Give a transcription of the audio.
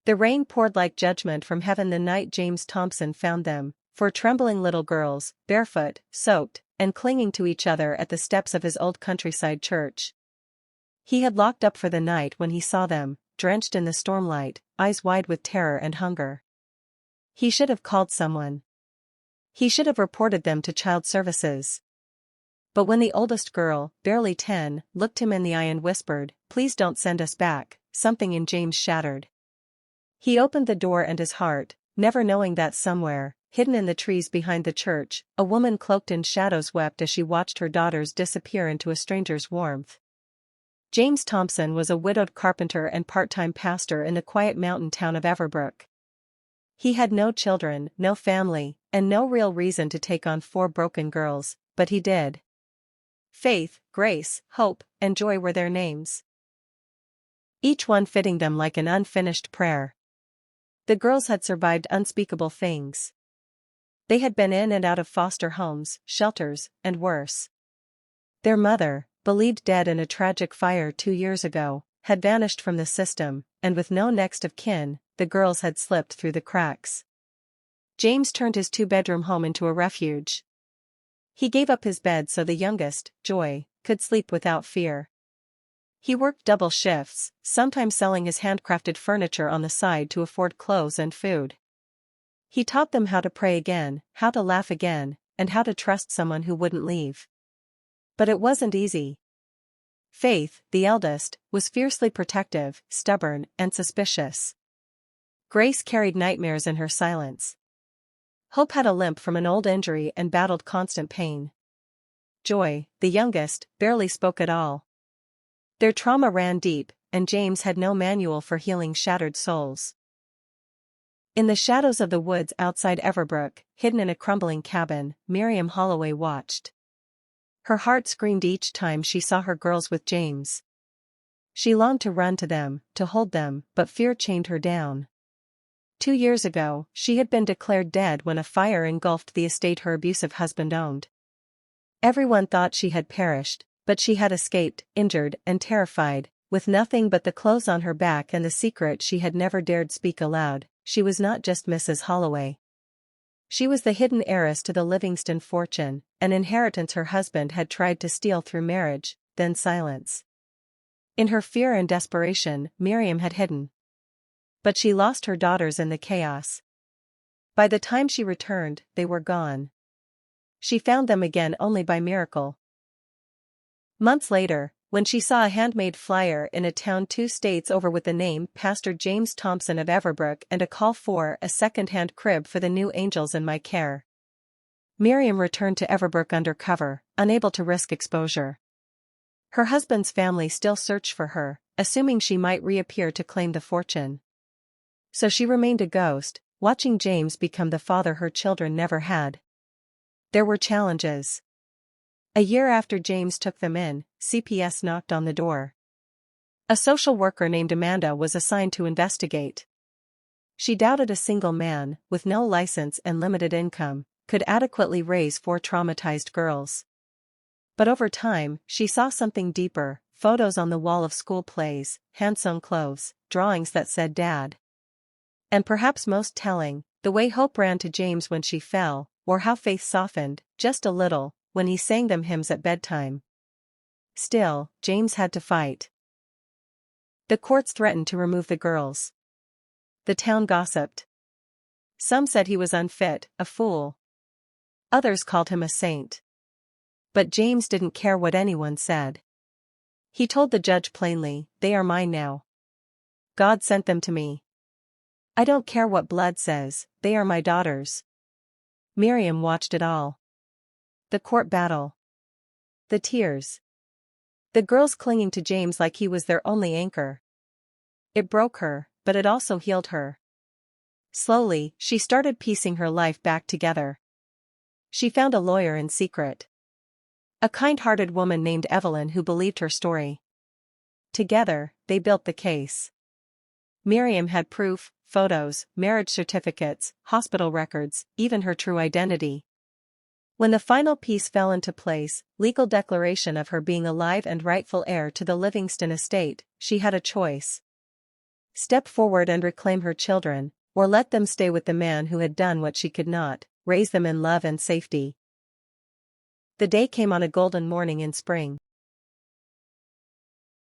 The rain poured like judgment from heaven the night James Thompson found them, four trembling little girls, barefoot, soaked, and clinging to each other at the steps of his old countryside church. He had locked up for the night when he saw them, drenched in the stormlight, eyes wide with terror and hunger. He should have called someone. He should have reported them to child services. But when the oldest girl, barely 10, looked him in the eye and whispered, "Please don't send us back," something in James shattered. He opened the door and his heart, never knowing that somewhere, hidden in the trees behind the church, a woman cloaked in shadows wept as she watched her daughters disappear into a stranger's warmth. James Thompson was a widowed carpenter and part-time pastor in the quiet mountain town of Everbrook. He had no children, no family, and no real reason to take on four broken girls, but he did. Faith, grace, hope, and joy were their names, each one fitting them like an unfinished prayer. The girls had survived unspeakable things. They had been in and out of foster homes, shelters, and worse. Their mother, believed dead in a tragic fire 2 years ago, had vanished from the system, and with no next of kin, the girls had slipped through the cracks. James turned his 2-bedroom home into a refuge. He gave up his bed so the youngest, Joy, could sleep without fear. He worked double shifts, sometimes selling his handcrafted furniture on the side to afford clothes and food. He taught them how to pray again, how to laugh again, and how to trust someone who wouldn't leave. But it wasn't easy. Faith, the eldest, was fiercely protective, stubborn, and suspicious. Grace carried nightmares in her silence. Hope had a limp from an old injury and battled constant pain. Joy, the youngest, barely spoke at all. Their trauma ran deep, and James had no manual for healing shattered souls. In the shadows of the woods outside Everbrook, hidden in a crumbling cabin, Miriam Holloway watched. Her heart screamed each time she saw her girls with James. She longed to run to them, to hold them, but fear chained her down. 2 years ago, she had been declared dead when a fire engulfed the estate her abusive husband owned. Everyone thought she had perished, but she had escaped, injured and terrified, with nothing but the clothes on her back and the secret she had never dared speak aloud. She was not just Mrs. Holloway. She was the hidden heiress to the Livingston fortune, an inheritance her husband had tried to steal through marriage, then silence. In her fear and desperation, Miriam had hidden. But she lost her daughters in the chaos. By the time she returned, they were gone. She found them again only by miracle. Months later, when she saw a handmade flyer in a town 2 states over with the name Pastor James Thompson of Everbrook and a call for a second-hand crib for the new angels in my care, Miriam returned to Everbrook undercover, unable to risk exposure. Her husband's family still searched for her, assuming she might reappear to claim the fortune. So she remained a ghost, watching James become the father her children never had. There were challenges. A year after James took them in, CPS knocked on the door. A social worker named Amanda was assigned to investigate. She doubted a single man, with no license and limited income, could adequately raise 4 traumatized girls. But over time, she saw something deeper: photos on the wall of school plays, hand-sewn clothes, drawings that said Dad. And perhaps most telling, the way hope ran to James when she fell, or how faith softened, just a little, when he sang them hymns at bedtime. Still, James had to fight. The courts threatened to remove the girls. The town gossiped. Some said he was unfit, a fool. Others called him a saint. But James didn't care what anyone said. He told the judge plainly, "They are mine now. God sent them to me. I don't care what blood says, they are my daughters." Miriam watched it all. The court battle. The tears. The girls clinging to James like he was their only anchor. It broke her, but it also healed her. Slowly, she started piecing her life back together. She found a lawyer in secret. A kind-hearted woman named Evelyn who believed her story. Together, they built the case. Miriam had proof: photos, marriage certificates, hospital records, even her true identity. When the final piece fell into place, legal declaration of her being alive and rightful heir to the Livingston estate, she had a choice. step forward and reclaim her children, or let them stay with the man who had done what she could not, raise them in love and safety. The day came on a golden morning in spring.